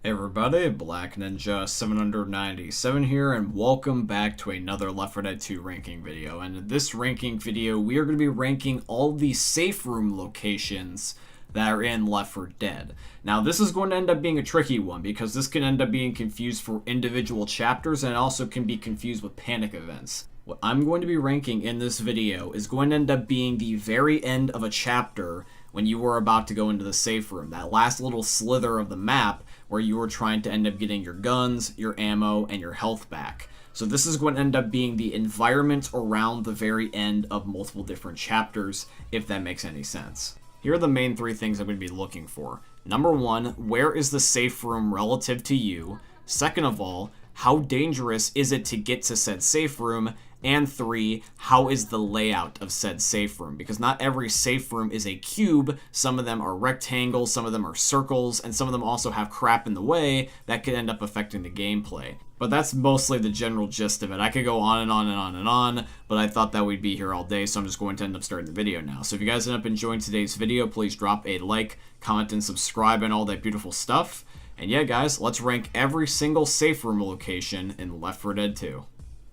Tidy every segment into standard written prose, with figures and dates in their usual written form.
Hey everybody, Black Ninja 797 here, and welcome back to another Left 4 Dead 2 ranking video. And in this ranking video, we are going to be ranking all the safe room locations that are in Left 4 Dead. Now, this is going to end up being a tricky one, because this can end up being confused for individual chapters, and it also can be confused with panic events. What I'm going to be ranking in this video is going to end up being the very end of a chapter when you were about to go into the safe room. That last little slither of the map where you were trying to end up getting your guns, your ammo, and your health back. So this is going to end up being the environment around the very end of multiple different chapters, if that makes any sense. Here are the main three things I'm going to be looking for. Number one, where is the safe room relative to you? Second of all, how dangerous is it to get to said safe room? And three, how is the layout of said safe room? Because not every safe room is a cube. Some of them are rectangles, some of them are circles, and some of them also have crap in the way that could end up affecting the gameplay. But that's mostly the general gist of it. I could go on and on and on and on, but I thought that we'd be here all day, so I'm just going to end up starting the video now. So if you guys end up enjoying today's video, please drop a like, comment, and subscribe, and all that beautiful stuff. And yeah, guys, let's rank every single safe room location in Left 4 Dead 2.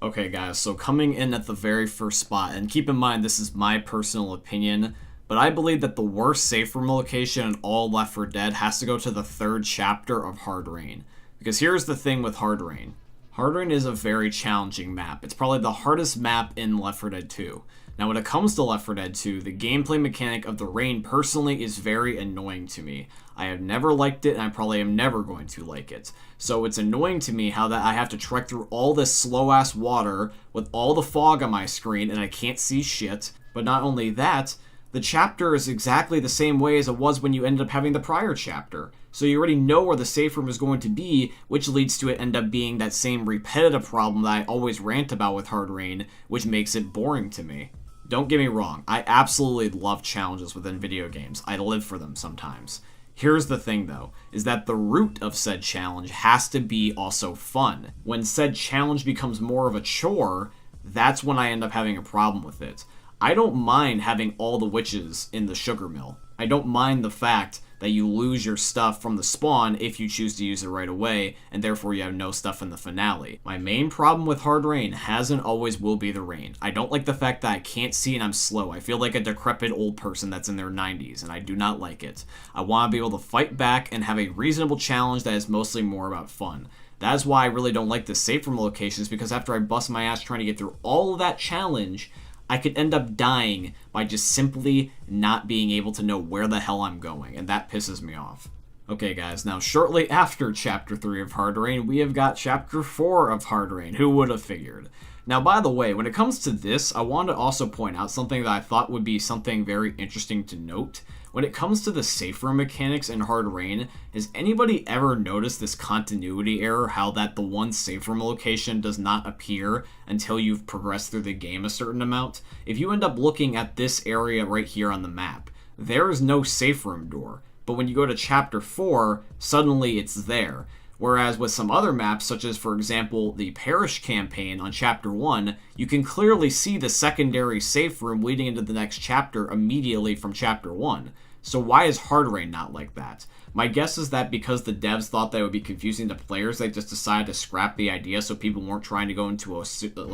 Okay guys, so coming in at the very first spot, and keep in mind this is my personal opinion, but I believe that the worst safe room location in all Left 4 Dead has to go to the third chapter of Hard Rain. Because here's the thing with Hard Rain. Hard Rain is a very challenging map. It's probably the hardest map in Left 4 Dead 2. Now when it comes to Left 4 Dead 2, the gameplay mechanic of the rain personally is very annoying to me. I have never liked it, and I probably am never going to like it. So it's annoying to me how that I have to trek through all this slow-ass water with all the fog on my screen, and I can't see shit. But not only that, the chapter is exactly the same way as it was when you ended up having the prior chapter. So you already know where the safe room is going to be, which leads to it end up being that same repetitive problem that I always rant about with Hard Rain, which makes it boring to me. Don't get me wrong, I absolutely love challenges within video games. I live for them sometimes. Here's the thing though, is that the root of said challenge has to be also fun. When said challenge becomes more of a chore, that's when I end up having a problem with it. I don't mind having all the witches in the sugar mill. I don't mind the fact that you lose your stuff from the spawn if you choose to use it right away, and therefore you have no stuff in the finale. My main problem with Hard Rain has and always will be the rain. I don't like the fact that I can't see and I'm slow. I feel like a decrepit old person that's in their 90s, and I do not like it. I want to be able to fight back and have a reasonable challenge that is mostly more about fun. That is why I really don't like the safe room locations, because after I bust my ass trying to get through all of that challenge, I could end up dying by just simply not being able to know where the hell I'm going, and that pisses me off. Okay guys, now shortly after Chapter 3 of Hard Rain, we have got Chapter 4 of Hard Rain. Who would have figured? Now by the way, when it comes to this, I want to also point out something that I thought would be something very interesting to note. When it comes to the safe room mechanics in Hard Rain, has anybody ever noticed this continuity error, how that the one safe room location does not appear until you've progressed through the game a certain amount? If you end up looking at this area right here on the map, there is no safe room door, but when you go to Chapter 4, suddenly it's there. Whereas with some other maps, such as, for example, the Parish campaign on Chapter 1, you can clearly see the secondary safe room leading into the next chapter immediately from Chapter 1. So why is Hard Rain not like that? My guess is that because the devs thought that would be confusing to players, they just decided to scrap the idea so people weren't trying to go into a super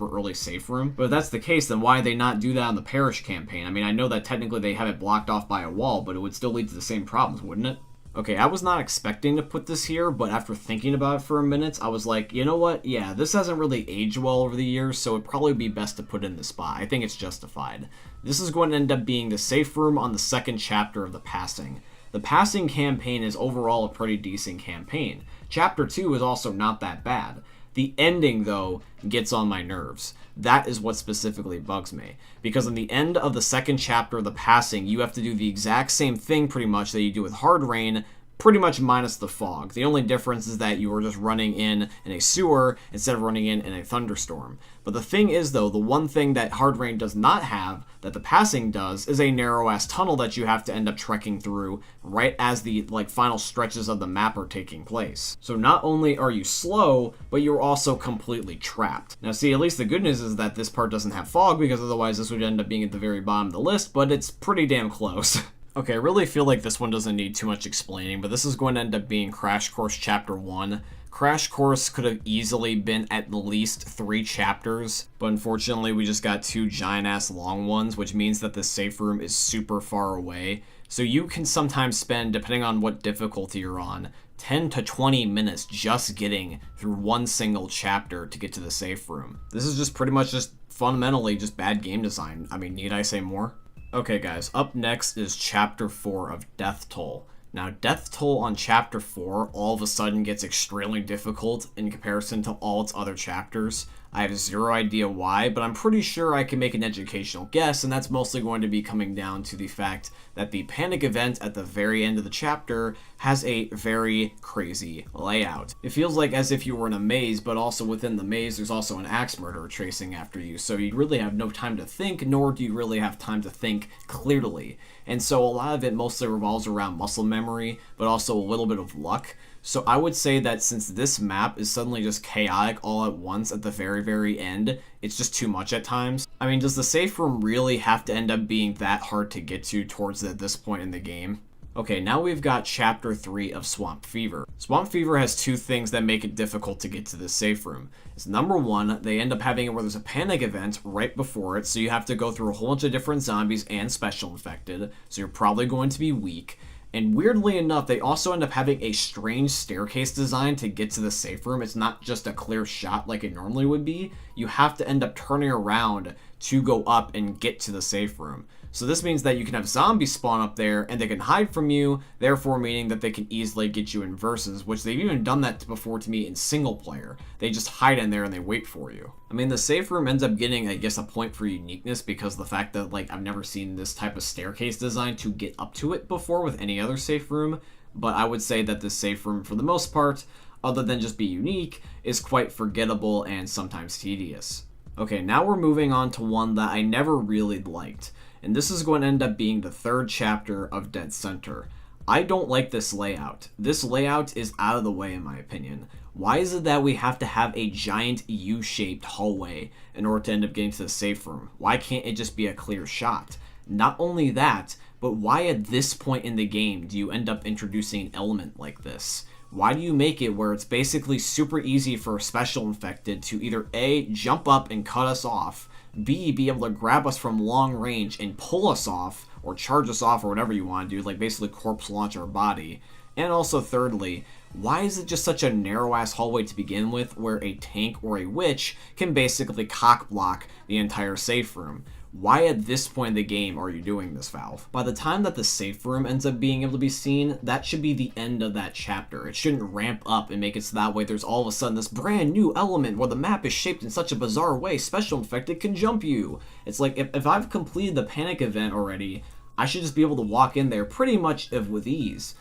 early safe room. But if that's the case, then why did they not do that on the Parish campaign? I mean, I know that technically they have it blocked off by a wall, but it would still lead to the same problems, wouldn't it? Okay, I was not expecting to put this here, but after thinking about it for a minute, I was like, you know what? Yeah, this hasn't really aged well over the years, so it'd probably be best to put it in the spot. I think it's justified. This is going to end up being the safe room on the second chapter of The Passing. The Passing campaign is overall a pretty decent campaign. Chapter 2 is also not that bad. The ending, though, gets on my nerves. That is what specifically bugs me. Because in the end of the second chapter of The Passing, you have to do the exact same thing, pretty much, that you do with Hard Rain, pretty much minus the fog. The only difference is that you were just running in a sewer instead of running in a thunderstorm. But the thing is, though, the one thing that Hard Rain does not have, that The Passing does, is a narrow-ass tunnel that you have to end up trekking through right as the final stretches of the map are taking place. So not only are you slow, but you're also completely trapped. Now see, at least the good news is that this part doesn't have fog, because otherwise this would end up being at the very bottom of the list, but it's pretty damn close. Okay, I really feel like this one doesn't need too much explaining, but this is going to end up being Crash Course Chapter 1. Crash Course could have easily been at least 3 chapters, but unfortunately we just got 2 giant-ass long ones, which means that the safe room is super far away. So you can sometimes spend, depending on what difficulty you're on, 10 to 20 minutes just getting through one single chapter to get to the safe room. This is just pretty much just fundamentally just bad game design. I mean, need I say more? Okay guys, up next is Chapter 4 of Death Toll. Now, Death Toll on Chapter 4 all of a sudden gets extremely difficult in comparison to all its other chapters. I have zero idea why, but I'm pretty sure I can make an educational guess, and that's mostly going to be coming down to the fact that the panic event at the very end of the chapter has a very crazy layout. It feels like as if you were in a maze, but also within the maze there's also an axe murderer chasing after you, so you really have no time to think, nor do you really have time to think clearly. And so a lot of it mostly revolves around muscle memory, but also a little bit of luck. So I would say that since this map is suddenly just chaotic all at once at the very, very end, it's just too much at times. I mean, does the safe room really have to end up being that hard to get to towards this point in the game? Okay, now we've got Chapter 3 of Swamp Fever. Swamp Fever has 2 things that make it difficult to get to the safe room. It's number 1, they end up having it where there's a panic event right before it, so you have to go through a whole bunch of different zombies and special infected, so you're probably going to be weak. And weirdly enough, they also end up having a strange staircase design to get to the safe room. It's not just a clear shot like it normally would be. You have to end up turning around to go up and get to the safe room. So this means that you can have zombies spawn up there and they can hide from you, therefore meaning that they can easily get you in versus, which they've even done that before to me in single player. They just hide in there and they wait for you. I mean, the safe room ends up getting, I guess, a point for uniqueness because of the fact that, like, I've never seen this type of staircase design to get up to it before with any other safe room, but I would say that this safe room, for the most part, other than just be unique, is quite forgettable and sometimes tedious. Okay, now we're moving on to one that I never really liked. And this is going to end up being the 3rd chapter of Dead Center. I don't like this layout. This layout is out of the way in my opinion. Why is it that we have to have a giant U-shaped hallway in order to end up getting to the safe room? Why can't it just be a clear shot? Not only that, but why at this point in the game do you end up introducing an element like this? Why do you make it where it's basically super easy for a special infected to either A, jump up and cut us off, B, be able to grab us from long range and pull us off, or charge us off, or whatever you want to do, like basically corpse launch our body. And also thirdly, why is it just such a narrow-ass hallway to begin with where a tank or a witch can basically cock block the entire safe room? Why at this point in the game are you doing this, Valve? By the time that the safe room ends up being able to be seen, that should be the end of that chapter. It shouldn't ramp up and make it so that way there's all of a sudden this brand new element where the map is shaped in such a bizarre way, special infected can jump you. It's like, if I've completed the panic event already, I should just be able to walk in there pretty much with ease.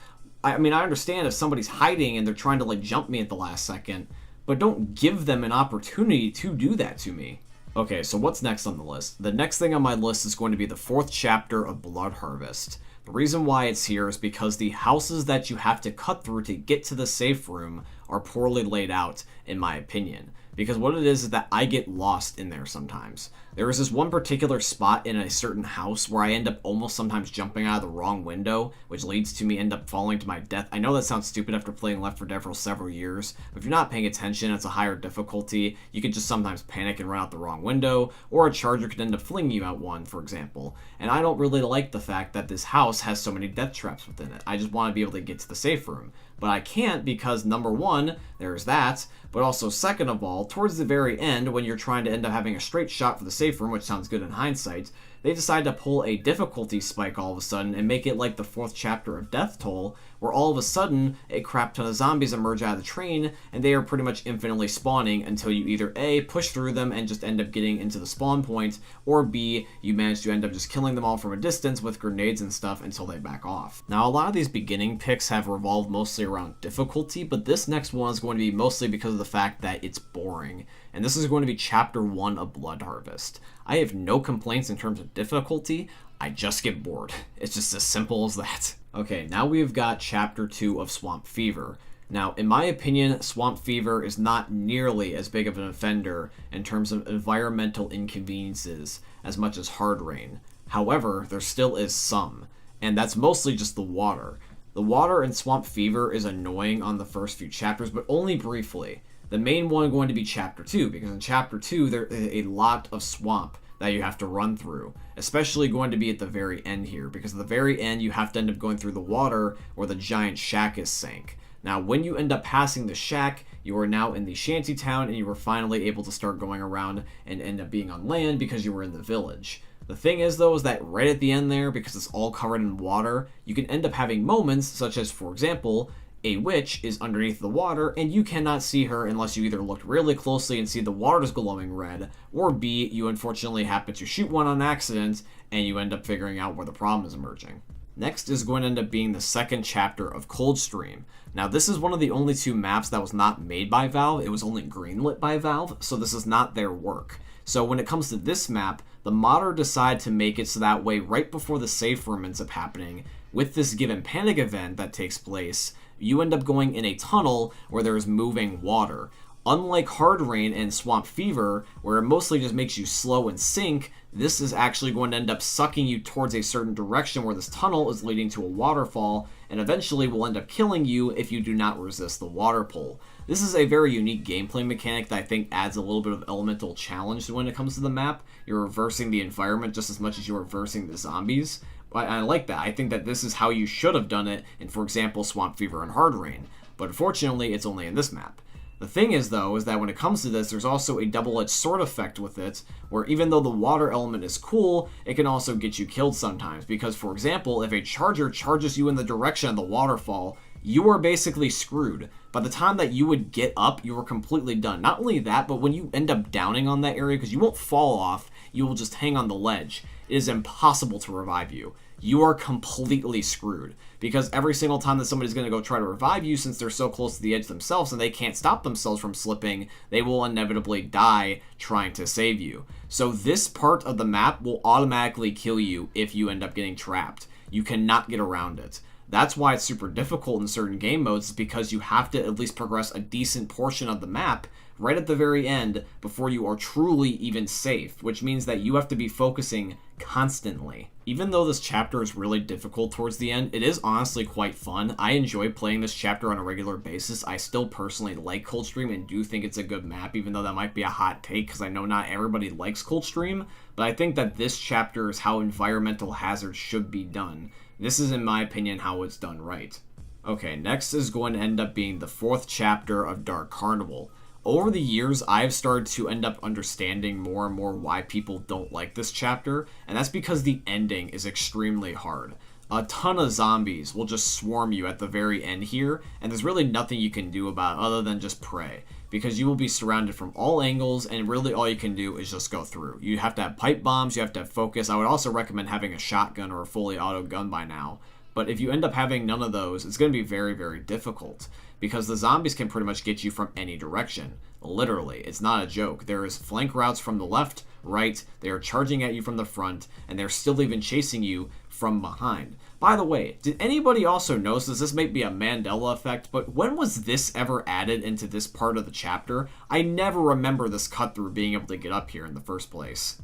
I mean, I understand if somebody's hiding and they're trying to, like, jump me at the last second, but don't give them an opportunity to do that to me. Okay, so what's next on the list? The next thing on my list is going to be the 4th chapter of Blood Harvest. The reason why it's here is because the houses that you have to cut through to get to the safe room are poorly laid out, in my opinion. Because what it is that I get lost in there sometimes. There is this one particular spot in a certain house where I end up almost sometimes jumping out of the wrong window, which leads to me end up falling to my death. I know that sounds stupid after playing Left 4 Dead for several years, but if you're not paying attention, it's a higher difficulty. You could just sometimes panic and run out the wrong window, or a charger could end up flinging you out one, for example. And I don't really like the fact that this house has so many death traps within it. I just want to be able to get to the safe room. But I can't because, number 1, there's that, but also second of all, towards the very end, when you're trying to end up having a straight shot for the safe room, which sounds good in hindsight, they decide to pull a difficulty spike all of a sudden and make it like the 4th chapter of Death Toll, where all of a sudden a crap ton of zombies emerge out of the train and they are pretty much infinitely spawning until you either A, push through them and just end up getting into the spawn point, or B, you manage to end up just killing them all from a distance with grenades and stuff until they back off. Now, a lot of these beginning picks have revolved mostly around difficulty, but this next one is going to be mostly because of the fact that it's boring. And this is going to be Chapter 1 of Blood Harvest. I have no complaints in terms of difficulty, I just get bored. It's just as simple as that. Okay, now we've got Chapter 2 of Swamp Fever. Now, in my opinion, Swamp Fever is not nearly as big of an offender in terms of environmental inconveniences as much as Hard Rain. However, there still is some. and that's mostly just the water. The water in Swamp Fever is annoying on the first few chapters, but only briefly. The main one going to be Chapter 2, because in Chapter 2 there is a lot of swamp that you have to run through, especially going to be at the very end here, because at the very end you have to end up going through the water where the giant shack is sank. Now, when you end up passing the shack, you are now in the shanty town, and you are finally able to start going around and end up being on land because you were in the village. The thing is, though, is that right at the end there, because it's all covered in water, you can end up having moments such as, for example, a witch is underneath the water, and you cannot see her unless you either look really closely and see the water's glowing red, or B, you unfortunately happen to shoot one on accident, and you end up figuring out where the problem is emerging. Next is going to end up being the second chapter of Coldstream. Now, this is one of the only 2 maps that was not made by Valve. It was only greenlit by Valve, so this is not their work. So when it comes to this map, the modder decided to make it so that way right before the safe room ends up happening, with this given panic event that takes place, you end up going in a tunnel where there's moving water. Unlike Hard Rain and Swamp Fever, where it mostly just makes you slow and sink, this is actually going to end up sucking you towards a certain direction where this tunnel is leading to a waterfall, and eventually will end up killing you if you do not resist the water pull. This is a very unique gameplay mechanic that I think adds a little bit of elemental challenge when it comes to the map. You're reversing the environment just as much as you're reversing the zombies. I like that. I think that this is how you should have done it in, for example, Swamp Fever and Hard Rain. But unfortunately, it's only in this map. The thing is, though, is that when it comes to this, there's also a double-edged sword effect with it, where even though the water element is cool, it can also get you killed sometimes. Because, for example, if a charger charges you in the direction of the waterfall, you are basically screwed. By the time that you would get up, you are completely done. Not only that, but when you end up downing on that area, because you won't fall off, you will just hang on the ledge. It is impossible to revive you. You are completely screwed, because every single time that somebody's going to go try to revive you, since they're so close to the edge themselves and they can't stop themselves from slipping, they will inevitably die trying to save you. So this part of the map will automatically kill you if you end up getting trapped. You cannot get around it. That's why it's super difficult in certain game modes, because you have to at least progress a decent portion of the map right at the very end before you are truly even safe, which means that you have to be focusing constantly. Even though this chapter is really difficult towards the end, it is honestly quite fun. I enjoy playing this chapter on a regular basis. I still personally like Coldstream and do think it's a good map, even though that might be a hot take because I know not everybody likes Coldstream, but I think that this chapter is how environmental hazards should be done. This is, in my opinion, how it's done right. Okay, next is going to end up being the 4th chapter of Dark Carnival. Over the years, I've started to end up understanding more and more why people don't like this chapter, and that's because the ending is extremely hard. A ton of zombies will just swarm you at the very end here, and there's really nothing you can do about it other than just pray, because you will be surrounded from all angles, and really all you can do is just go through. You have to have pipe bombs, you have to have focus. I would also recommend having a shotgun or a fully auto gun by now. But if you end up having none of those, it's going to be very, very difficult, because the zombies can pretty much get you from any direction. Literally, it's not a joke. There is flank routes from the left, right, they are charging at you from the front, and they're still even chasing you from behind. By the way, did anybody also notice this might be a Mandela effect, but when was this ever added into this part of the chapter? I never remember this cut through being able to get up here in the first place.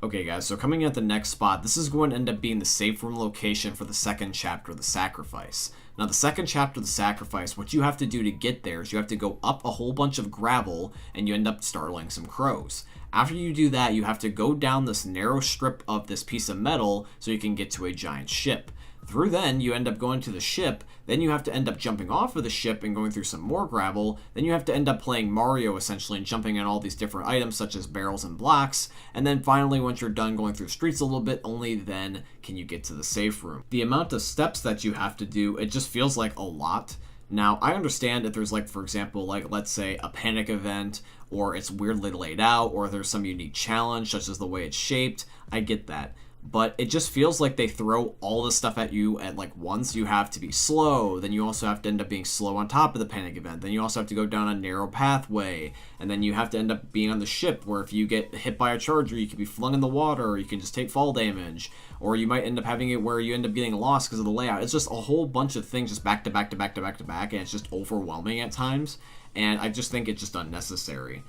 Okay guys, so coming at the next spot, this is going to end up being the safe room location for the 2nd chapter, the Sacrifice. Now the 2nd chapter, the Sacrifice, what you have to do to get there is you have to go up a whole bunch of gravel and you end up startling some crows. After you do that, you have to go down this narrow strip of this piece of metal so you can get to a giant ship. Through then, you end up going to the ship, then you have to end up jumping off of the ship and going through some more gravel, then you have to end up playing Mario essentially and jumping on all these different items such as barrels and blocks, and then finally once you're done going through streets a little bit, only then can you get to the safe room. The amount of steps that you have to do, it just feels like a lot. Now, I understand if there's like, for example, like let's say a panic event, or it's weirdly laid out, or there's some unique challenge such as the way it's shaped, I get that. But it just feels like they throw all this stuff at you at like once. You have to be slow, then you also have to end up being slow on top of the panic event, then you also have to go down a narrow pathway, and then you have to end up being on the ship where if you get hit by a charger you can be flung in the water, or you can just take fall damage, or you might end up having it where you end up getting lost because of the layout. It's just a whole bunch of things just back to back to back to back to back, and it's just overwhelming at times, and I just think it's just unnecessary.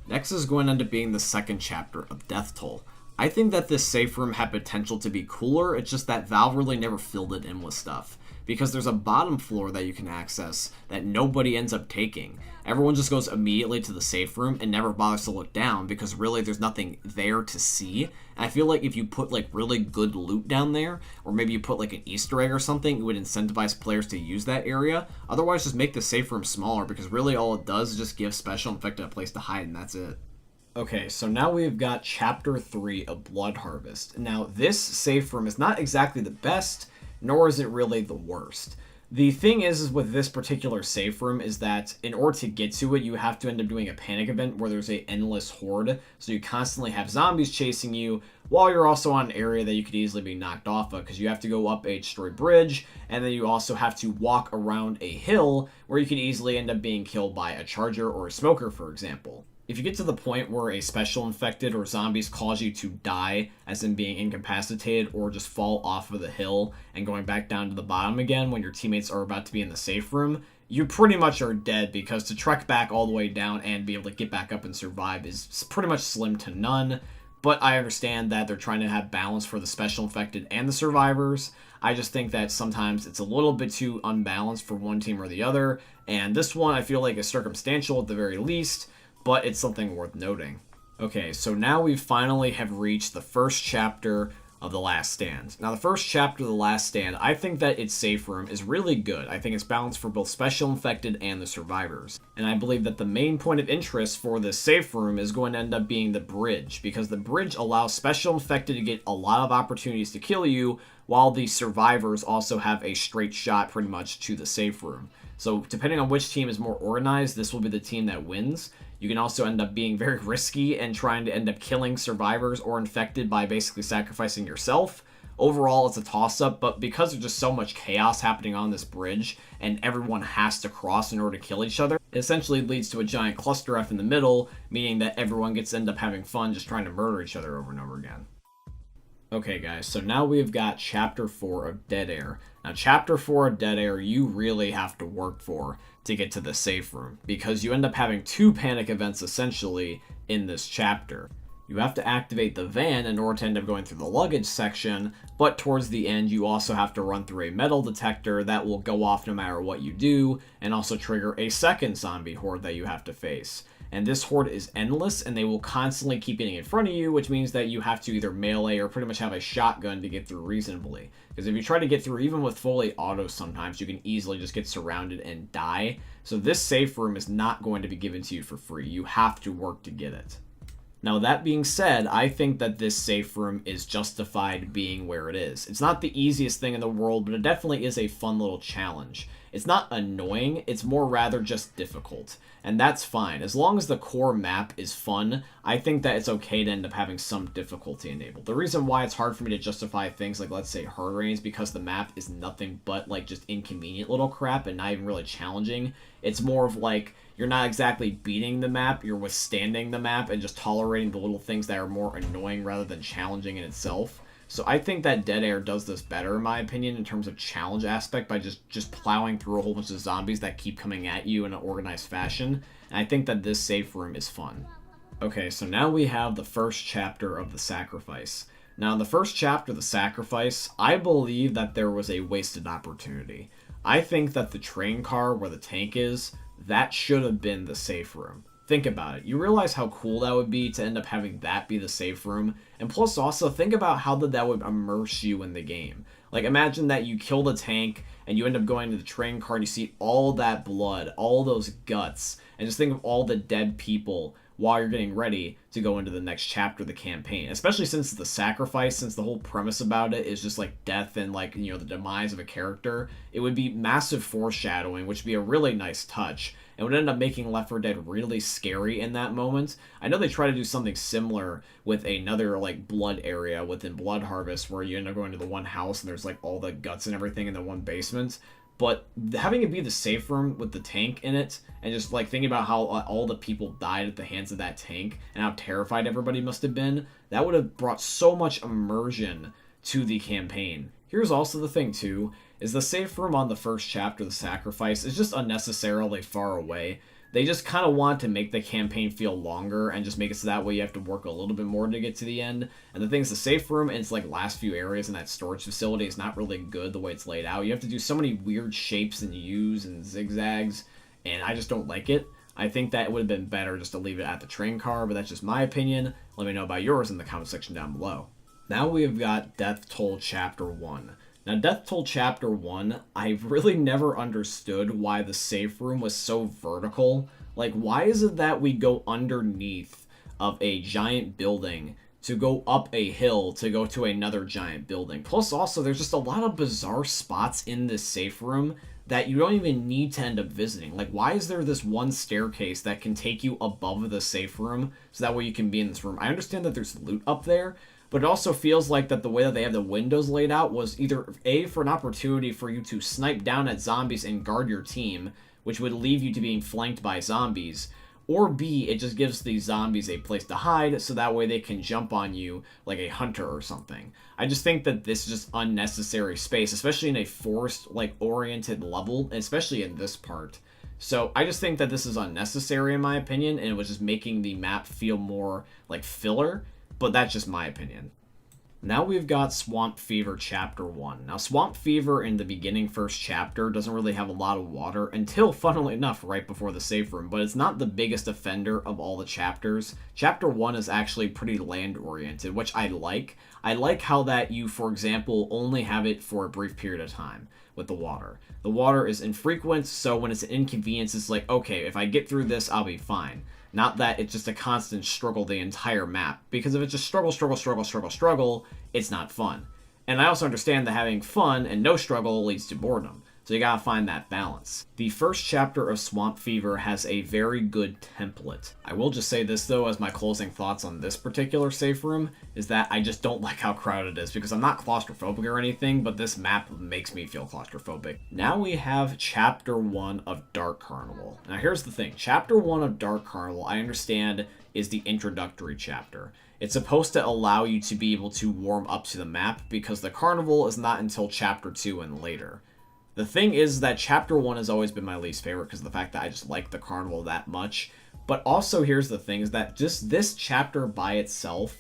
Next is going to end up being the 2nd chapter of Death Toll. I think that this safe room had potential to be cooler, it's just that Valve really never filled it in with stuff. Because there's a bottom floor that you can access that nobody ends up taking. Everyone just goes immediately to the safe room and never bothers to look down because really there's nothing there to see. And I feel like if you put like really good loot down there, or maybe you put like an Easter egg or something, it would incentivize players to use that area. Otherwise, just make the safe room smaller because really all it does is just give Special Infected a place to hide and that's it. Okay, so now we've got Chapter 3 of Blood Harvest. Now, this safe room is not exactly the best, nor is it really the worst. The thing is with this particular safe room is that in order to get to it, you have to end up doing a panic event where there's a endless horde. So you constantly have zombies chasing you while you're also on an area that you could easily be knocked off of because you have to go up a destroyed bridge and then you also have to walk around a hill where you could easily end up being killed by a charger or a smoker, for example. If you get to the point where a Special Infected or zombies cause you to die, as in being incapacitated or just fall off of the hill and going back down to the bottom again when your teammates are about to be in the safe room, you pretty much are dead because to trek back all the way down and be able to get back up and survive is pretty much slim to none. But I understand that they're trying to have balance for the Special Infected and the survivors. I just think that sometimes it's a little bit too unbalanced for one team or the other, and this one I feel like is circumstantial at the very least, but it's something worth noting. Okay, so now we finally have reached the first chapter of The Last Stand. Now, the first chapter of The Last Stand, I think that its safe room is really good. I think it's balanced for both Special Infected and the survivors. And I believe that the main point of interest for this safe room is going to end up being the bridge, because the bridge allows Special Infected to get a lot of opportunities to kill you, while the survivors also have a straight shot pretty much to the safe room. So depending on which team is more organized, this will be the team that wins. You can also end up being very risky and trying to end up killing survivors or infected by basically sacrificing yourself. Overall, it's a toss-up, but because there's just so much chaos happening on this bridge and everyone has to cross in order to kill each other, it essentially leads to a giant cluster F in the middle, meaning that everyone gets to end up having fun just trying to murder each other over and over again. Okay guys, so now we've got Chapter 4 of Dead Air. Now Chapter 4 of Dead Air you really have to work for to get to the safe room, because you end up having two panic events essentially in this chapter. You have to activate the van in order to end up going through the luggage section, but towards the end you also have to run through a metal detector that will go off no matter what you do, and also trigger a second zombie horde that you have to face. And this horde is endless, and they will constantly keep getting in front of you, which means that you have to either melee or pretty much have a shotgun to get through reasonably. Because if you try to get through, even with fully auto sometimes, you can easily just get surrounded and die. So this safe room is not going to be given to you for free. You have to work to get it. Now, that being said, I think that this safe room is justified being where it is. It's not the easiest thing in the world, but it definitely is a fun little challenge. It's not annoying, it's more rather just difficult. And that's fine. As long as the core map is fun, I think that it's okay to end up having some difficulty enabled. The reason why it's hard for me to justify things like, let's say, hard rain is because the map is nothing but, like, just inconvenient little crap and not even really challenging. It's more of, like, you're not exactly beating the map, you're withstanding the map and just tolerating the little things that are more annoying rather than challenging in itself. So I think that Dead Air does this better, in my opinion, in terms of challenge aspect by just plowing through a whole bunch of zombies that keep coming at you in an organized fashion. And I think that this safe room is fun. Okay, so now we have the first chapter of The Sacrifice. Now, in the first chapter, The Sacrifice, I believe that there was a wasted opportunity. I think that the train car where the tank is, that should have been the safe room. Think about it. You realize how cool that would be to end up having that be the safe room? And plus also, think about how that would immerse you in the game. Like, imagine that you kill the tank, and you end up going to the train car, and you see all that blood, all those guts, and just think of all the dead people while you're getting ready to go into the next chapter of the campaign. Especially since it's the sacrifice, since the whole premise about it is just like death and like, you know, the demise of a character. It would be massive foreshadowing, which would be a really nice touch. It would end up making Left 4 Dead really scary in that moment. I know they try to do something similar with another like blood area within Blood Harvest, where you end up going to the one house and there's like all the guts and everything in the one basement. But having it be the safe room with the tank in it, and just like thinking about how all the people died at the hands of that tank and how terrified everybody must have been, that would have brought so much immersion to the campaign. Here's also the thing too, is the safe room on the first chapter, The Sacrifice, is just unnecessarily far away. They just kind of want to make the campaign feel longer and just make it so that way you have to work a little bit more to get to the end. And the thing is, the safe room and its like last few areas in that storage facility is not really good the way it's laid out. You have to do so many weird shapes and U's and zigzags, and I just don't like it. I think that it would have been better just to leave it at the train car, but that's just my opinion. Let me know about yours in the comment section down below. Now we have got Death Toll Chapter 1. Now, Death Toll Chapter 1, I really never understood why the safe room was so vertical. Like, why is it that we go underneath of a giant building to go up a hill to go to another giant building? Plus, also, there's just a lot of bizarre spots in this safe room that you don't even need to end up visiting. Like, why is there this one staircase that can take you above the safe room so that way you can be in this room? I understand that there's loot up there, but it also feels like that the way that they have the windows laid out was either A, for an opportunity for you to snipe down at zombies and guard your team, which would leave you to being flanked by zombies, or B, it just gives these zombies a place to hide so that way they can jump on you like a hunter or something. I just think that this is just unnecessary space, especially in a forest like oriented level, especially in this part. So I just think that this is unnecessary in my opinion, and it was just making the map feel more like filler. But that's just my opinion. Now we've got Swamp Fever Chapter 1. Now, Swamp Fever in the beginning first chapter doesn't really have a lot of water until, funnily enough, right before the safe room, but it's not the biggest offender of all the chapters. Chapter 1 is actually pretty land-oriented, which I like. I like how that you, for example, only have it for a brief period of time with the water. The water is infrequent, so when it's an inconvenience, it's like, okay, if I get through this, I'll be fine. Not that it's just a constant struggle the entire map, because if it's just struggle, it's not fun. And I also understand that having fun and no struggle leads to boredom, so you gotta find that balance. The first chapter of Swamp Fever has a very good template. I will just say this though, as my closing thoughts on this particular safe room, is that I just don't like how crowded it is, because I'm not claustrophobic or anything, but this map makes me feel claustrophobic. Now we have Chapter 1 of Dark Carnival. Now here's the thing, Chapter 1 of Dark Carnival, I understand, is the introductory chapter. It's supposed to allow you to be able to warm up to the map, because the carnival is not until Chapter 2 and later. The thing is that Chapter 1 has always been my least favorite because of the fact that I just like the carnival that much. But also, here's the thing, is that just this chapter by itself,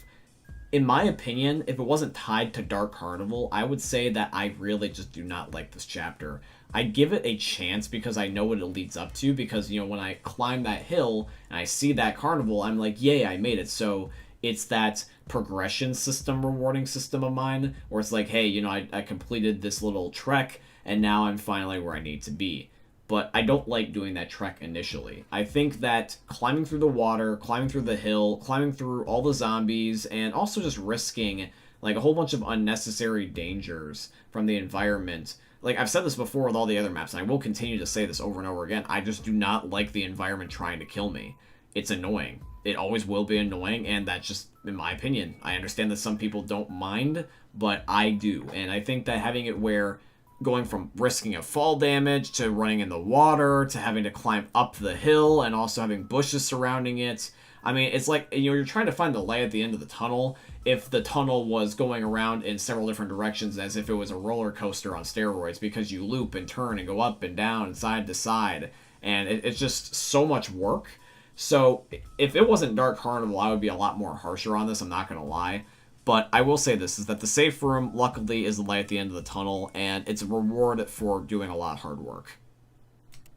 in my opinion, if it wasn't tied to Dark Carnival, I would say that I really just do not like this chapter. I'd give it a chance because I know what it leads up to, because, you know, when I climb that hill and I see that carnival, I'm like, yay, I made it. So it's that progression system, rewarding system of mine, where it's like, hey, you know, I completed this little trek, and now I'm finally where I need to be. But I don't like doing that trek initially. I think that climbing through the water, climbing through the hill, climbing through all the zombies, and also just risking like a whole bunch of unnecessary dangers from the environment. Like, I've said this before with all the other maps, and I will continue to say this over and over again, I just do not like the environment trying to kill me. It's annoying. It always will be annoying, and that's just, in my opinion. I understand that some people don't mind, but I do. And I think that having it where going from risking a fall damage to running in the water to having to climb up the hill and also having bushes surrounding it. I mean, it's like, you know, you're trying to find the light at the end of the tunnel if the tunnel was going around in several different directions as if it was a roller coaster on steroids, because you loop and turn and go up and down and side to side. And it's just so much work. So if it wasn't Dark Carnival, I would be a lot more harsher on this, I'm not going to lie. But I will say this, is that the safe room, luckily, is the light at the end of the tunnel, and it's a reward for doing a lot of hard work.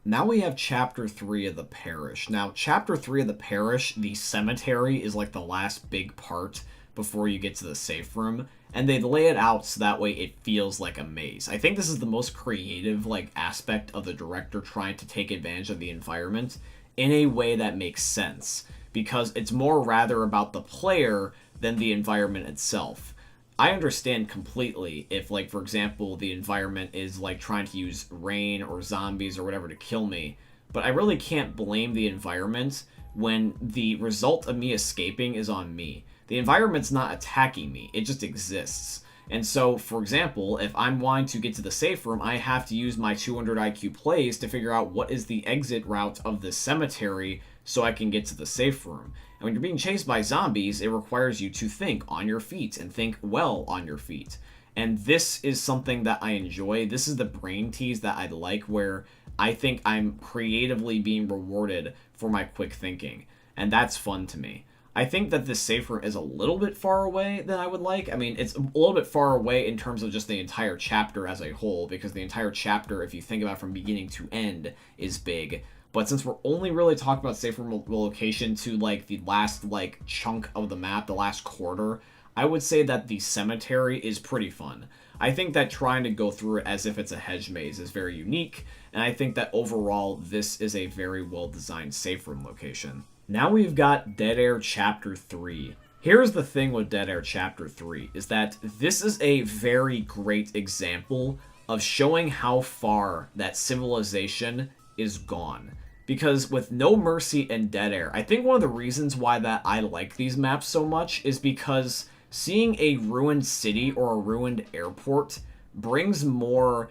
Now we have Chapter 3 of the Parish. Now, Chapter 3 of the Parish, the cemetery, is like the last big part before you get to the safe room, and they lay it out so that way it feels like a maze. I think this is the most creative like aspect of the director trying to take advantage of the environment in a way that makes sense, because it's more rather about the player than the environment itself. I understand completely if, like, for example, the environment is, like, trying to use rain or zombies or whatever to kill me, but I really can't blame the environment when the result of me escaping is on me. The environment's not attacking me, it just exists. And so, for example, if I'm wanting to get to the safe room, I have to use my 200 IQ plays to figure out what is the exit route of this cemetery so I can get to the safe room. And when you're being chased by zombies, it requires you to think on your feet and think well on your feet. And this is something that I enjoy. This is the brain tease that I like, where I think I'm creatively being rewarded for my quick thinking. And that's fun to me. I think that this safe room is a little bit far away than I would like. I mean, it's a little bit far away in terms of just the entire chapter as a whole, because the entire chapter, if you think about it from beginning to end, is big. But since we're only really talking about safe room location to, like, the last, like, chunk of the map, the last quarter, I would say that the cemetery is pretty fun. I think that trying to go through it as if it's a hedge maze is very unique, and I think that overall this is a very well-designed safe room location. Now we've got Dead Air Chapter 3. Here's the thing with Dead Air Chapter 3, is that this is a very great example of showing how far that civilization is gone. Because with No Mercy and Dead Air, I think one of the reasons why that I like these maps so much is because seeing a ruined city or a ruined airport brings more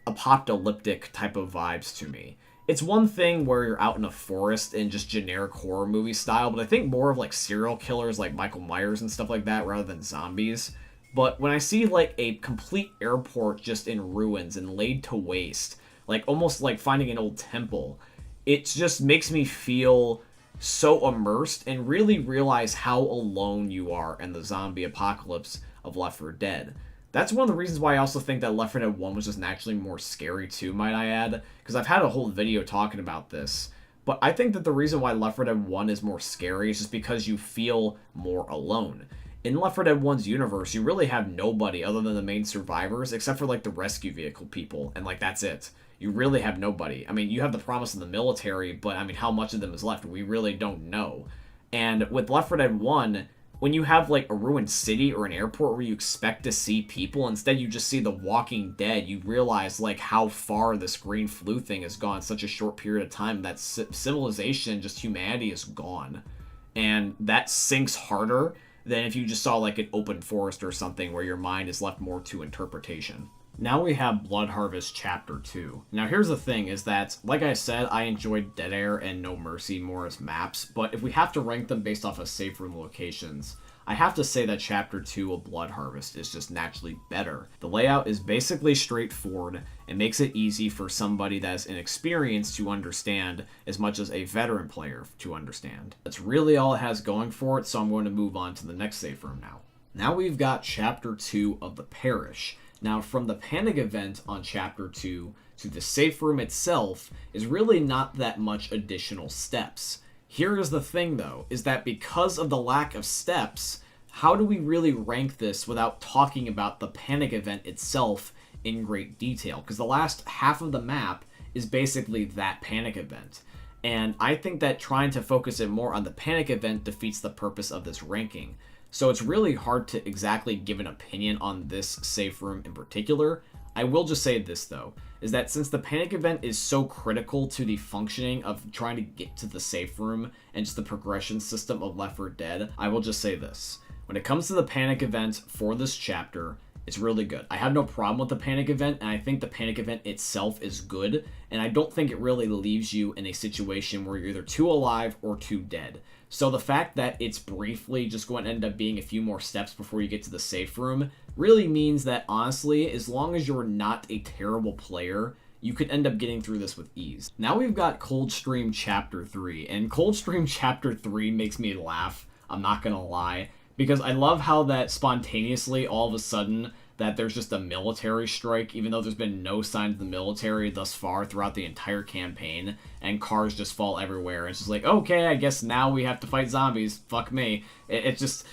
apocalyptic type of vibes to me. It's one thing where you're out in a forest in just generic horror movie style, but I think more of like serial killers like Michael Myers and stuff like that rather than zombies. But when I see like a complete airport just in ruins and laid to waste, like almost like finding an old temple, it just makes me feel so immersed and really realize how alone you are in the zombie apocalypse of Left 4 Dead. That's one of the reasons why I also think that Left 4 Dead 1 was just naturally more scary too, might I add, because I've had a whole video talking about this. But I think that the reason why Left 4 Dead 1 is more scary is just because you feel more alone. In Left 4 Dead 1's universe, you really have nobody other than the main survivors, except for like the rescue vehicle people, and like that's it. You really have nobody. I mean, you have the promise of the military, but I mean, how much of them is left? We really don't know. And with Left 4 Dead 1, when you have like a ruined city or an airport where you expect to see people, instead you just see the Walking Dead, you realize like how far this green flu thing has gone in such a short period of time, that civilization, just humanity, is gone. And that sinks harder than if you just saw like an open forest or something where your mind is left more to interpretation. Now we have Blood Harvest Chapter 2. Now here's the thing, is that, like I said, I enjoyed Dead Air and No Mercy more as maps, but if we have to rank them based off of safe room locations, I have to say that Chapter 2 of Blood Harvest is just naturally better. The layout is basically straightforward and makes it easy for somebody that's inexperienced to understand as much as a veteran player to understand. That's really all it has going for it, so I'm going to move on to the next safe room now. Now we've got Chapter 2 of the Parish. Now, from the panic event on Chapter 2 to the safe room itself is really not that much additional steps. Here is the thing, though, is that because of the lack of steps, how do we really rank this without talking about the panic event itself in great detail? Because the last half of the map is basically that panic event. And I think that trying to focus it more on the panic event defeats the purpose of this ranking. So it's really hard to exactly give an opinion on this safe room in particular. I will just say this, though, is that since the panic event is so critical to the functioning of trying to get to the safe room and just the progression system of Left 4 Dead, I will just say this. When it comes to the panic event for this chapter, it's really good. I have no problem with the panic event, and I think the panic event itself is good, and I don't think it really leaves you in a situation where you're either too alive or too dead. So the fact that it's briefly just going to end up being a few more steps before you get to the safe room really means that, honestly, as long as you're not a terrible player, you could end up getting through this with ease. Now we've got Coldstream Chapter 3, and Coldstream Chapter 3 makes me laugh, I'm not gonna lie, because I love how that spontaneously, all of a sudden, that there's just a military strike, even though there's been no signs of the military thus far throughout the entire campaign, and cars just fall everywhere. It's just like, okay, I guess now we have to fight zombies. Fuck me. It's just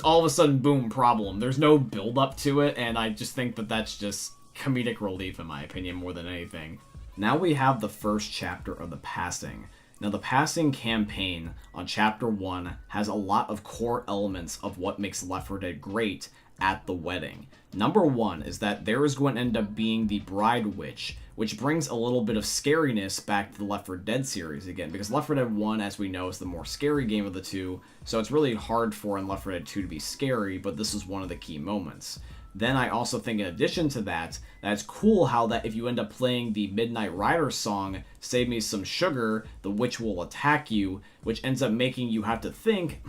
all of a sudden, boom, problem. There's no build up to it, and I just think that that's just comedic relief in my opinion more than anything. Now we have the first chapter of The Passing. Now, the Passing campaign on Chapter 1 has a lot of core elements of what makes Left 4 Dead great at the wedding. Number one is that there is going to end up being the Bride Witch, which brings a little bit of scariness back to the Left 4 Dead series again, because Left 4 Dead 1, as we know, is the more scary game of the two, so it's really hard for in Left 4 Dead 2 to be scary, but this is one of the key moments. Then I also think in addition to that, that's cool how that if you end up playing the Midnight Rider song, Save Me Some Sugar, the witch will attack you, which ends up making you have to think,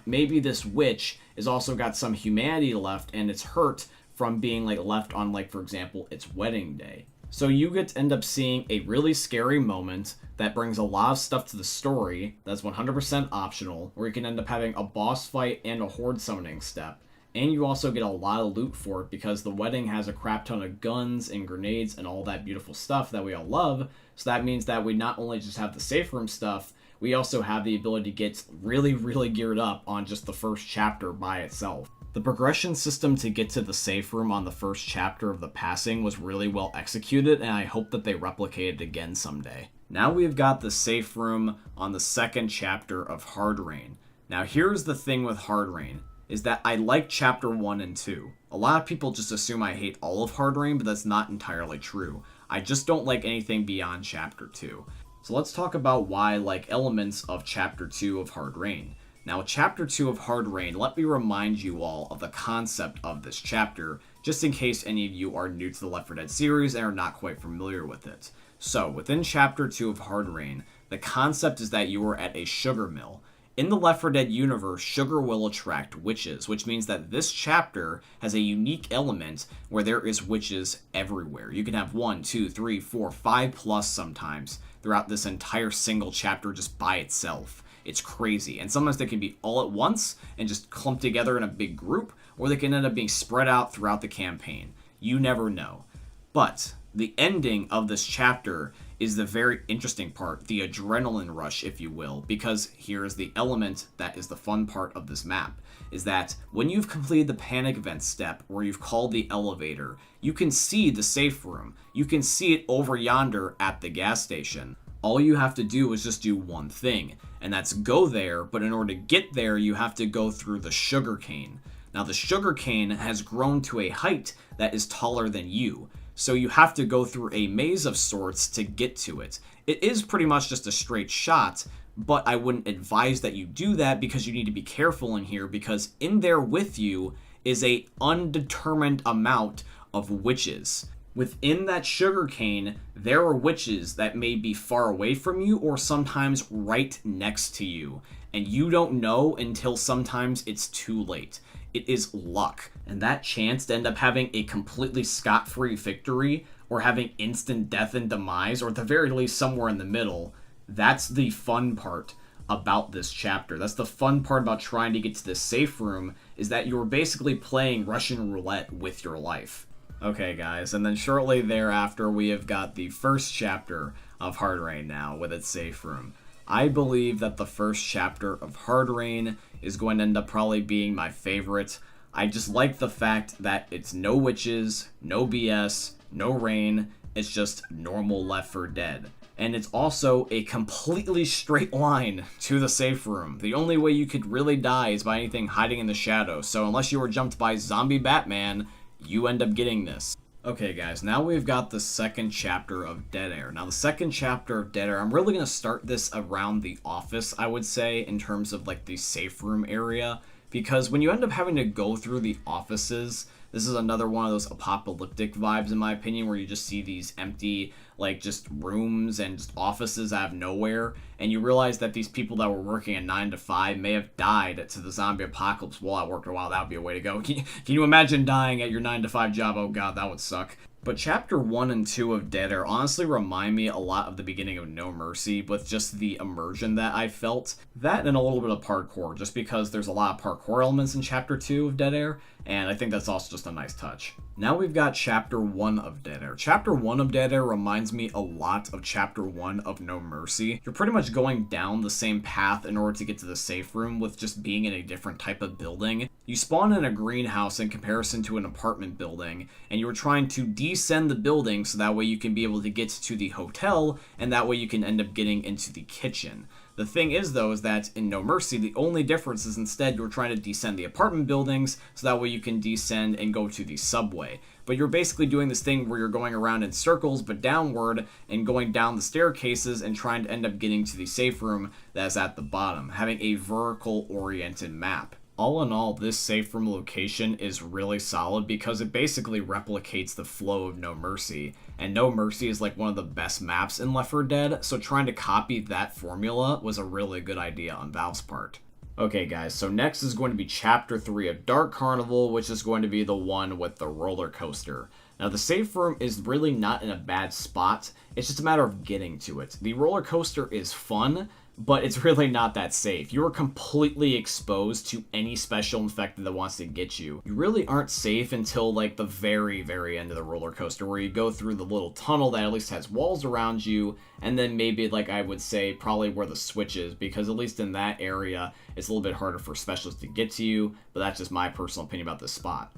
maybe this witch has also got some humanity left and it's hurt from being like left on, like, for example, its wedding day. So you get to end up seeing a really scary moment that brings a lot of stuff to the story that's 100% optional, where you can end up having a boss fight and a horde summoning step. And you also get a lot of loot for it because the wedding has a crap ton of guns and grenades and all that beautiful stuff that we all love. So that means that we not only just have the safe room stuff, we also have the ability to get really, really geared up on just the first chapter by itself. The progression system to get to the safe room on the first chapter of the passing was really well executed, and I hope that they replicate it again someday. Now we've got the safe room on the second chapter of Hard Rain. Now here's the thing with Hard Rain, is that I like chapter 1 and 2. A lot of people just assume I hate all of Hard Rain, but that's not entirely true. I just don't like anything beyond chapter 2. So let's talk about why I like elements of chapter 2 of Hard Rain. Now, chapter 2 of Hard Rain, let me remind you all of the concept of this chapter, just in case any of you are new to the Left 4 Dead series and are not quite familiar with it. So, within chapter 2 of Hard Rain, the concept is that you are at a sugar mill. In the Left 4 Dead universe, sugar will attract witches, which means that this chapter has a unique element where there is witches everywhere. You can have 1, 2, 3, 4, 5 plus sometimes throughout this entire single chapter just by itself. It's crazy. And sometimes they can be all at once and just clumped together in a big group, or they can end up being spread out throughout the campaign. You never know. But the ending of this chapter is the very interesting part, the adrenaline rush, if you will, because here's the element that is the fun part of this map, is that when you've completed the panic event step where you've called the elevator, you can see the safe room. You can see it over yonder at the gas station. All you have to do is just do one thing, and that's go there, but in order to get there, you have to go through the sugarcane. Now, the sugarcane has grown to a height that is taller than you, so you have to go through a maze of sorts to get to it. It is pretty much just a straight shot, but I wouldn't advise that you do that because you need to be careful in here, because in there with you is a undetermined amount of witches. Within that sugarcane, there are witches that may be far away from you or sometimes right next to you, and you don't know until sometimes it's too late. It is luck, and that chance to end up having a completely scot-free victory or having instant death and demise, or at the very least somewhere in the middle, that's the fun part about this chapter. That's the fun part about trying to get to this safe room, is that you're basically playing Russian roulette with your life. Okay, guys, and then shortly thereafter, we have got the first chapter of Hard Rain now with its safe room. I believe that the first chapter of Hard Rain is going to end up probably being my favorite. I just like the fact that it's no witches, no BS, no rain, it's just normal Left 4 Dead. And it's also a completely straight line to the safe room. The only way you could really die is by anything hiding in the shadows, so unless you were jumped by zombie Batman, you end up getting this. Okay, guys, now we've got the second chapter of Dead Air. Now, the second chapter of Dead Air, I'm really going to start this around the office, I would say, in terms of, like, the safe room area, because when you end up having to go through the offices, this is another one of those apocalyptic vibes, in my opinion, where you just see these empty, like, just rooms and just offices out of nowhere, and you realize that these people that were working at 9 to 5 may have died to the zombie apocalypse while at work. A while. That would be a way to go. Can you imagine dying at your 9 to 5 job? Oh god, that would suck. But chapter 1 and 2 of Dead Air honestly remind me a lot of the beginning of No Mercy, with just the immersion that I felt. That and a little bit of parkour, just because there's a lot of parkour elements in chapter 2 of Dead Air, and I think that's also just a nice touch. Now we've got chapter 1 of Dead Air. Chapter 1 of Dead Air reminds me a lot of chapter 1 of No Mercy. You're pretty much going down the same path in order to get to the safe room, with just being in a different type of building. You spawn in a greenhouse in comparison to an apartment building, and you're trying to descend the building so that way you can be able to get to the hotel, and that way you can end up getting into the kitchen. The thing is, though, is that in No Mercy, the only difference is instead you're trying to descend the apartment buildings, so that way you can descend and go to the subway. But you're basically doing this thing where you're going around in circles, but downward, and going down the staircases and trying to end up getting to the safe room that's at the bottom, having a vertical-oriented map. All in all, this safe room location is really solid because it basically replicates the flow of No Mercy, and No Mercy is like one of the best maps in Left 4 Dead, so trying to copy that formula was a really good idea on Valve's part. Okay guys, so next is going to be Chapter 3 of Dark Carnival, which is going to be the one with the roller coaster. Now the safe room is really not in a bad spot, it's just a matter of getting to it. The roller coaster is fun, but it's really not that safe. You are completely exposed to any special infected that wants to get you. You really aren't safe until like the very, very end of the roller coaster, where you go through the little tunnel that at least has walls around you, and then maybe, like I would say, probably where the switch is, because at least in that area, it's a little bit harder for specialists to get to you, but that's just my personal opinion about this spot.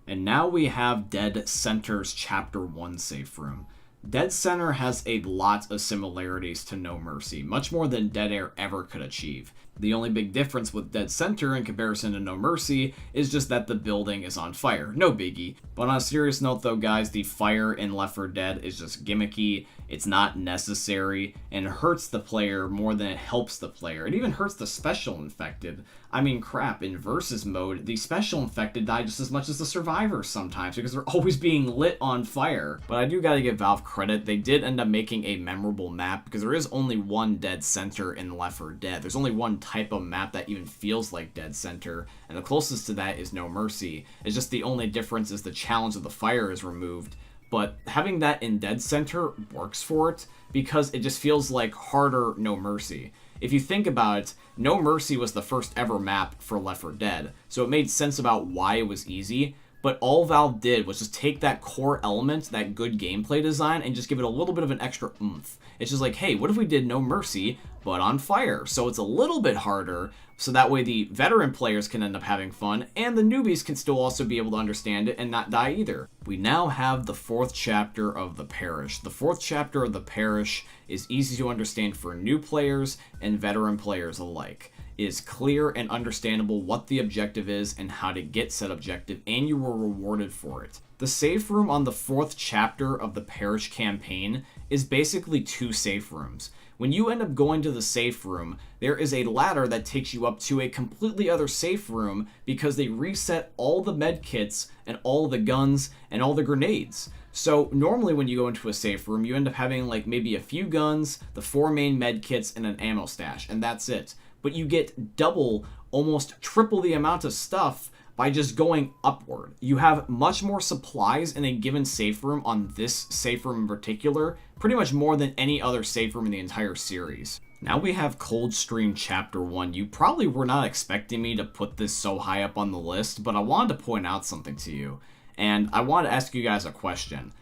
And now we have Dead Center's Chapter 1 safe room. Dead Center has a lot of similarities to No Mercy, much more than Dead Air ever could achieve. The only big difference with Dead Center in comparison to No Mercy is just that the building is on fire. No biggie. But on a serious note though, guys, the fire in Left 4 Dead is just gimmicky. It's not necessary, and it hurts the player more than it helps the player. It even hurts the special infected. I mean, crap, in Versus mode, the special infected die just as much as the survivors sometimes, because they're always being lit on fire. But I do gotta give Valve credit, they did end up making a memorable map, because there is only one Dead Center in Left 4 Dead. There's only one type of map that even feels like Dead Center, and the closest to that is No Mercy. It's just the only difference is the challenge of the fire is removed. But having that in Dead Center works for it, because it just feels like harder No Mercy. If you think about it, No Mercy was the first ever map for Left 4 Dead, so it made sense about why it was easy, but all Valve did was just take that core element, that good gameplay design, and just give it a little bit of an extra oomph. It's just like, hey, what if we did No Mercy, but on fire? So it's a little bit harder, so that way the veteran players can end up having fun, and the newbies can still also be able to understand it and not die either. We now have the 4th chapter of the Parish. The 4th chapter of the Parish is easy to understand for new players and veteran players alike. It is clear and understandable what the objective is and how to get said objective, and you were rewarded for it. The safe room on the 4th chapter of the Parish campaign is basically 2 safe rooms. When you end up going to the safe room, there is a ladder that takes you up to a completely other safe room because they reset all the med kits and all the guns and all the grenades. So normally when you go into a safe room, you end up having like maybe a few guns, the 4 main med kits, and an ammo stash, and that's it. But you get double, almost triple the amount of stuff by just going upward. You have much more supplies in a given safe room on this safe room in particular, pretty much more than any other safe room in the entire series. Now we have Coldstream Chapter 1. You probably were not expecting me to put this so high up on the list, but I wanted to point out something to you. And I want to ask you guys a question.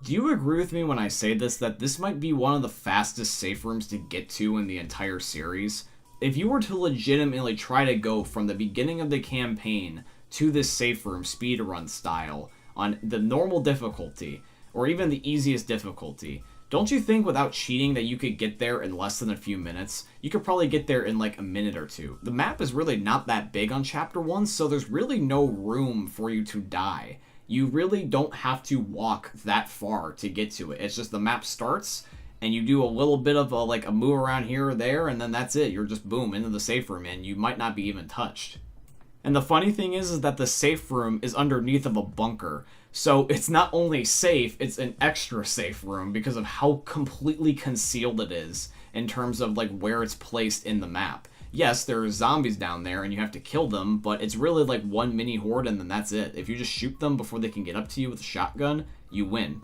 Do you agree with me when I say this, that this might be one of the fastest safe rooms to get to in the entire series? If you were to legitimately try to go from the beginning of the campaign to this safe room speedrun style on the normal difficulty, or even the easiest difficulty, don't you think without cheating that you could get there in less than a few minutes? You could probably get there in like a minute or two. The map is really not that big on Chapter 1, so there's really no room for you to die. You really don't have to walk that far to get to it. It's just the map starts, and you do a little bit of a move around here or there, and then that's it. You're just boom, into the safe room, and you might not be even touched. And the funny thing is that the safe room is underneath of a bunker. So it's not only safe, it's an extra safe room because of how completely concealed it is in terms of like where it's placed in the map. Yes, there are zombies down there and you have to kill them, but it's really like one mini horde and then that's it. If you just shoot them before they can get up to you with a shotgun, you win.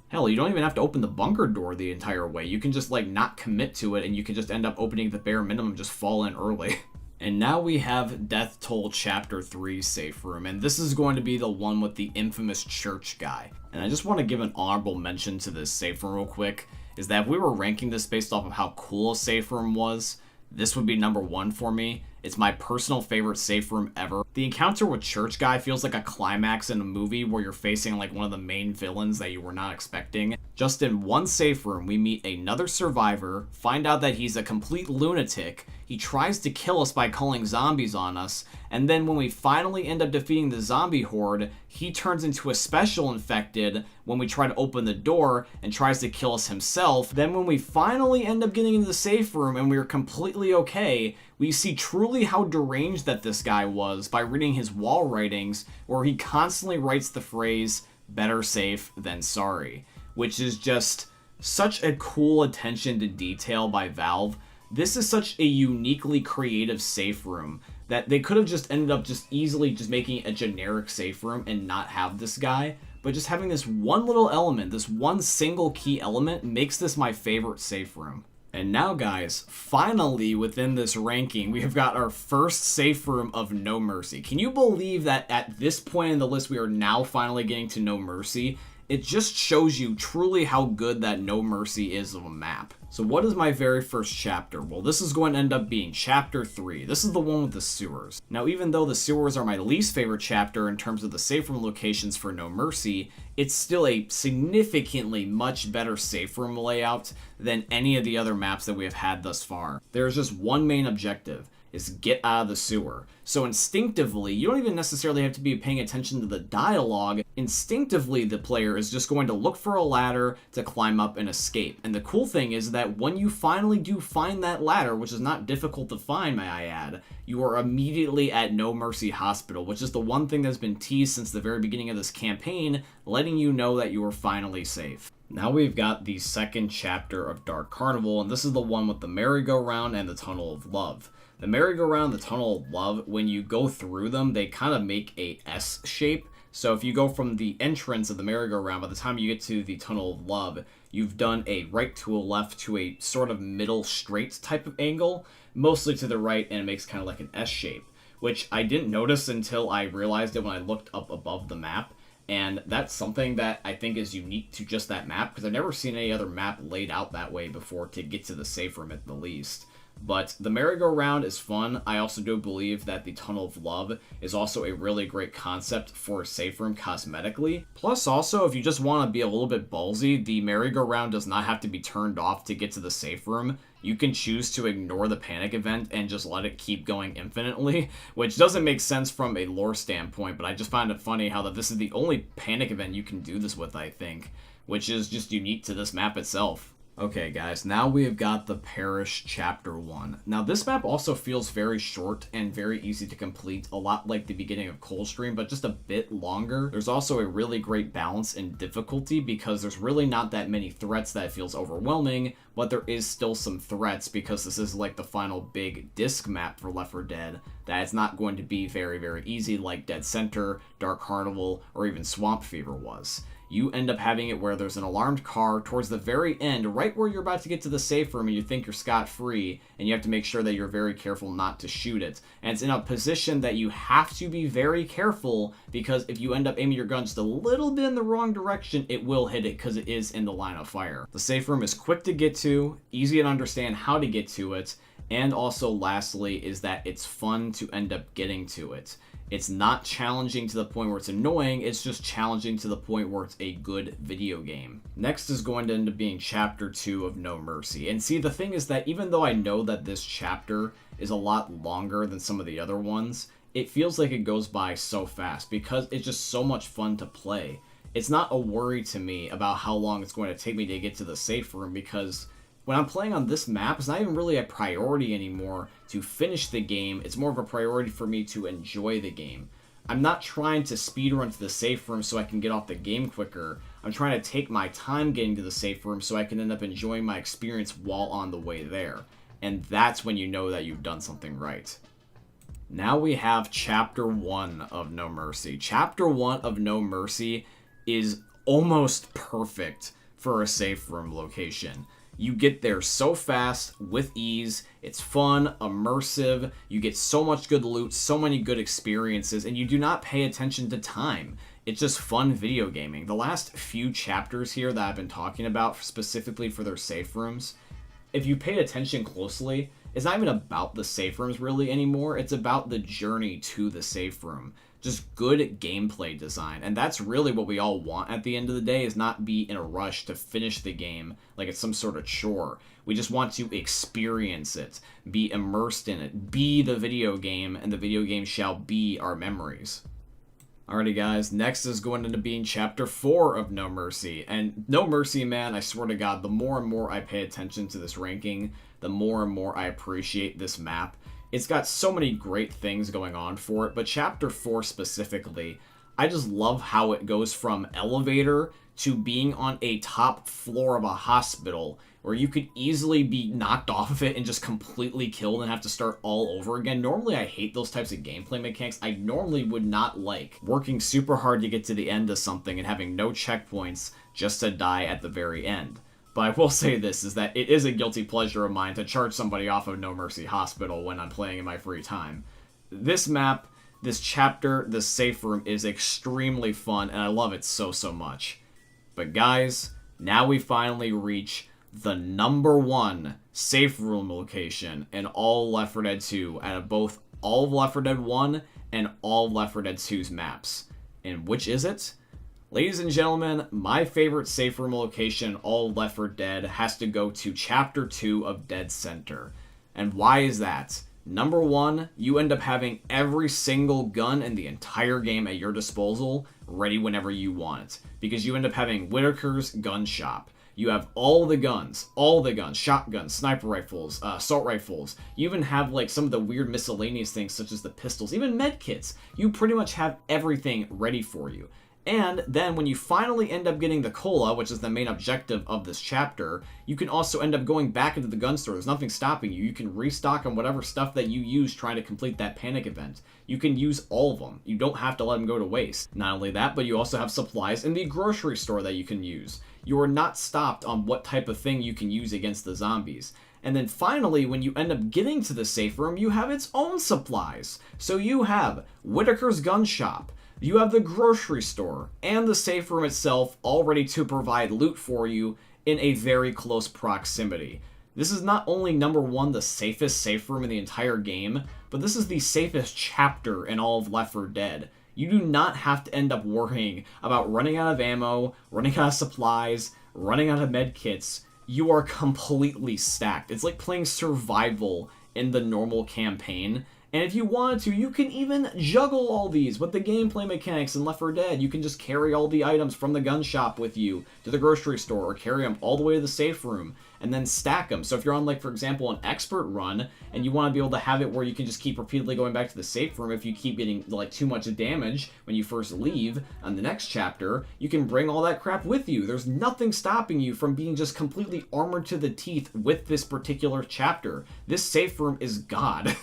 Hell, you don't even have to open the bunker door the entire way. You can just like not commit to it and you can just end up opening the bare minimum, just fall in early. And now we have Death Toll Chapter 3 safe room, and this is going to be the one with the infamous church guy. And I just want to give an honorable mention to this safe room real quick, is that if we were ranking this based off of how cool a safe room was, this would be number 1 for me. It's my personal favorite safe room ever. The encounter with Church Guy feels like a climax in a movie where you're facing like one of the main villains that you were not expecting. Just in one safe room, we meet another survivor, find out that he's a complete lunatic, he tries to kill us by calling zombies on us, and then when we finally end up defeating the zombie horde, he turns into a special infected when we try to open the door and tries to kill us himself. Then when we finally end up getting into the safe room and we're completely okay, we see truly how deranged that this guy was by reading his wall writings, where he constantly writes the phrase, "better safe than sorry," which is just such a cool attention to detail by Valve. This is such a uniquely creative safe room that they could have just ended up just easily just making a generic safe room and not have this guy. But just having this one little element, this one single key element, makes this my favorite safe room. And now, guys, finally within this ranking, we have got our first safe room of No Mercy. Can you believe that at this point in the list, we are now finally getting to No Mercy? It just shows you truly how good that No Mercy is of a map. So what is my very first chapter? Well, this is going to end up being chapter 3. This is the one with the sewers. Now, even though the sewers are my least favorite chapter in terms of the safe room locations for No Mercy, it's still a significantly much better safe room layout than any of the other maps that we have had thus far. There's just one main objective, is get out of the sewer. So instinctively, you don't even necessarily have to be paying attention to the dialogue. Instinctively, the player is just going to look for a ladder to climb up and escape. And the cool thing is that when you finally do find that ladder, which is not difficult to find, may I add, you are immediately at No Mercy Hospital, which is the one thing that's been teased since the very beginning of this campaign, letting you know that you are finally safe. Now we've got the second chapter of Dark Carnival, and this is the one with the merry-go-round and the Tunnel of Love. The merry-go-round, the Tunnel of Love, when you go through them, they kind of make a S shape. So if you go from the entrance of the merry-go-round, by the time you get to the Tunnel of Love, you've done a right to a left to a sort of middle straight type of angle, mostly to the right, and it makes kind of like an S shape, which I didn't notice until I realized it when I looked up above the map. And that's something that I think is unique to just that map, because I've never seen any other map laid out that way before to get to the safe room at the least. But the merry-go-round is fun. I also do believe that the Tunnel of Love is also a really great concept for a safe room cosmetically. Plus also, if you just want to be a little bit ballsy, the merry-go-round does not have to be turned off to get to the safe room. You can choose to ignore the panic event and just let it keep going infinitely, which doesn't make sense from a lore standpoint, but I just find it funny how that this is the only panic event you can do this with, I think, which is just unique to this map itself. Okay guys, now we have got the Parish Chapter 1. Now this map also feels very short and very easy to complete, a lot like the beginning of Coldstream, but just a bit longer. There's also a really great balance in difficulty because there's really not that many threats that it feels overwhelming, but there is still some threats because this is like the final big disc map for Left 4 Dead that it's not going to be very, very easy like Dead Center, Dark Carnival, or even Swamp Fever was. You end up having it where there's an alarmed car towards the very end, right where you're about to get to the safe room and you think you're scot-free, and you have to make sure that you're very careful not to shoot it. And it's in a position that you have to be very careful, because if you end up aiming your gun just a little bit in the wrong direction, it will hit it because it is in the line of fire. The safe room is quick to get to, easy to understand how to get to it, and also lastly is that it's fun to end up getting to it. It's not challenging to the point where it's annoying, it's just challenging to the point where it's a good video game. Next is going to end up being Chapter 2 of No Mercy. And see, the thing is that even though I know that this chapter is a lot longer than some of the other ones, it feels like it goes by so fast because it's just so much fun to play. It's not a worry to me about how long it's going to take me to get to the safe room, because when I'm playing on this map, it's not even really a priority anymore to finish the game. It's more of a priority for me to enjoy the game. I'm not trying to speedrun to the safe room so I can get off the game quicker. I'm trying to take my time getting to the safe room so I can end up enjoying my experience while on the way there. And that's when you know that you've done something right. Now we have Chapter 1 of No Mercy. Chapter 1 of No Mercy is almost perfect for a safe room location. You get there so fast, with ease, it's fun, immersive, you get so much good loot, so many good experiences, and you do not pay attention to time. It's just fun video gaming. The last few chapters here that I've been talking about, specifically for their safe rooms, if you pay attention closely, it's not even about the safe rooms really anymore, it's about the journey to the safe room. Just good gameplay design, and that's really what we all want at the end of the day, is not be in a rush to finish the game like it's some sort of chore. We just want to experience it, be immersed in it, be the video game, and the video game shall be our memories. Alrighty guys, next is going into being Chapter 4 of No Mercy. And No Mercy, man, I swear to God, the more and more I pay attention to this ranking, the more and more I appreciate this map. It's got so many great things going on for it, but Chapter 4 specifically, I just love how it goes from elevator to being on a top floor of a hospital where you could easily be knocked off of it and just completely killed and have to start all over again. Normally, I hate those types of gameplay mechanics. I normally would not like working super hard to get to the end of something and having no checkpoints just to die at the very end. But I will say this, is that it is a guilty pleasure of mine to charge somebody off of No Mercy Hospital when I'm playing in my free time. This map, this chapter, this safe room is extremely fun, and I love it so much. But guys, now we finally reach the #1 safe room location in all Left 4 Dead 2 out of both all of Left 4 Dead 1 and all of Left 4 Dead 2's maps. And which is it? Ladies and gentlemen, my favorite safe room location, all Left 4 Dead, has to go to Chapter 2 of Dead Center. And why is that? #1, you end up having every single gun in the entire game at your disposal, ready whenever you want it. Because you end up having Whitaker's gun shop. You have all the guns, shotguns, sniper rifles, assault rifles. You even have like some of the weird miscellaneous things such as the pistols, even med kits. You pretty much have everything ready for you. And then when you finally end up getting the cola, which is the main objective of this chapter, you can also end up going back into the gun store. There's nothing stopping you. You can restock on whatever stuff that you use trying to complete that panic event. You can use all of them. You don't have to let them go to waste. Not only that, but you also have supplies in the grocery store that you can use. You are not stopped on what type of thing you can use against the zombies. And then finally, when you end up getting to the safe room, you have its own supplies. So you have Whitaker's gun shop, you have the grocery store, and the safe room itself all ready to provide loot for you in a very close proximity. This is not only #1 the safest safe room in the entire game, but this is the safest chapter in all of Left 4 Dead. You do not have to end up worrying about running out of ammo, running out of supplies, running out of med kits. You are completely stacked. It's like playing survival in the normal campaign. And if you wanted to, you can even juggle all these with the gameplay mechanics in Left 4 Dead. You can just carry all the items from the gun shop with you to the grocery store, or carry them all the way to the safe room, and then stack them. So if you're on, like, for example, an expert run, and you want to be able to have it where you can just keep repeatedly going back to the safe room if you keep getting, like, too much damage when you first leave on the next chapter, you can bring all that crap with you. There's nothing stopping you from being just completely armored to the teeth with this particular chapter. This safe room is God.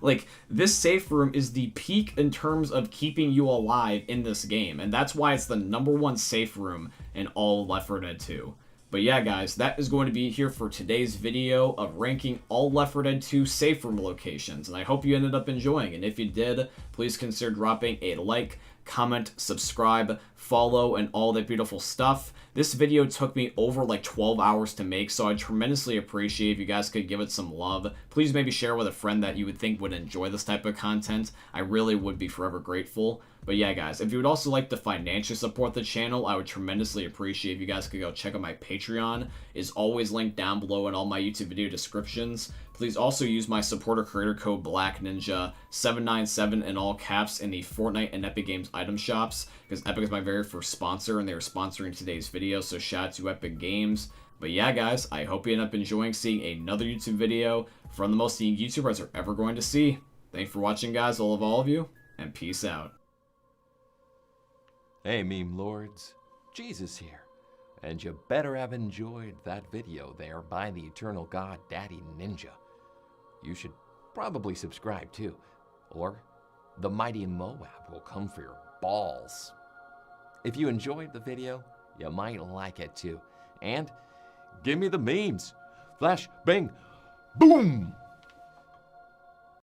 Like, this safe room is the peak in terms of keeping you alive in this game, and that's why it's the #1 safe room in all Left 4 Dead 2. But yeah, guys, that is going to be here for today's video of ranking all Left 4 Dead 2 safe room locations, and I hope you ended up enjoying. And if you did, please consider dropping a like, comment, subscribe, follow, and all that beautiful stuff. This video took me over like 12 hours to make, so I'd tremendously appreciate if you guys could give it some love. Please maybe share with a friend that you would think would enjoy this type of content. I really would be forever grateful. But yeah, guys, if you would also like to financially support the channel, I would tremendously appreciate if you guys could go check out my Patreon. It's always linked down below in all my YouTube video descriptions. Please also use my supporter creator code BlackNinja797 in all caps in the Fortnite and Epic Games item shops, because Epic is my very first sponsor, and they are sponsoring today's video, so shout out to Epic Games. But yeah, guys, I hope you end up enjoying seeing another YouTube video from the most unique YouTubers are ever going to see. Thanks for watching, guys. I love all of you, and peace out. Hey, meme lords, Jesus here, and you better have enjoyed that video there by the eternal god Daddy Ninja. You should probably subscribe too, or the mighty Moab will come for your balls. If you enjoyed the video, you might like it too, and give me the memes. Flash, bang, boom!